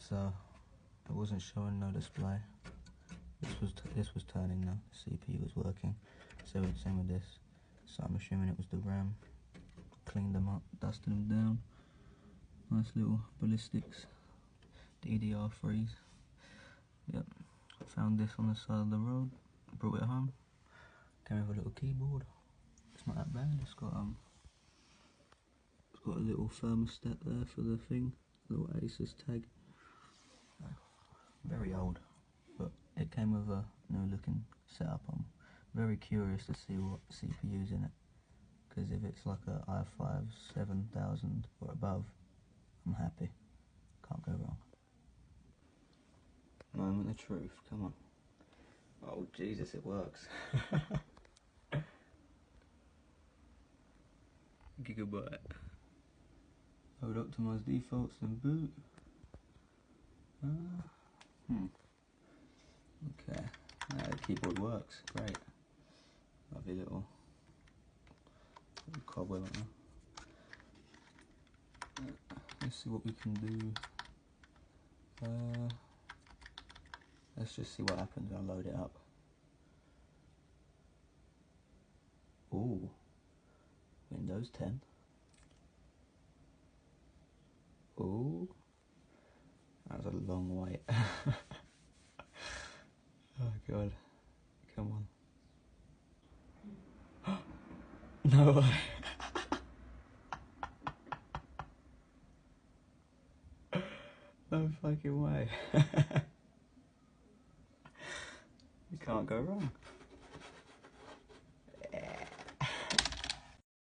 So it wasn't showing no display. This was turning now. The CPU was working. So it's same with this. So I'm assuming it was the RAM. Cleaned them up, dusted them down. Nice little ballistics DDR3s. Yep. Found this on the side of the road. Brought it home. Came with a little keyboard. It's not that bad. It's got a little thermostat there for the thing. Little Asus tag. Very old, but it came with a new looking setup. I'm very curious to see what CPU's in it, because if it's like a i5 7000 or above, I'm happy. Can't go wrong. Moment of truth, come on. Oh Jesus, it works. Gigabyte. I would optimize defaults and boot. Okay, the keyboard works, great. Lovely little cobweb on there. Let's see what we can do. Let's just see what happens when I load it up. Ooh, Windows 10. Ooh, that was a long wait. Oh God, come on. No way. No fucking way. You can't go wrong.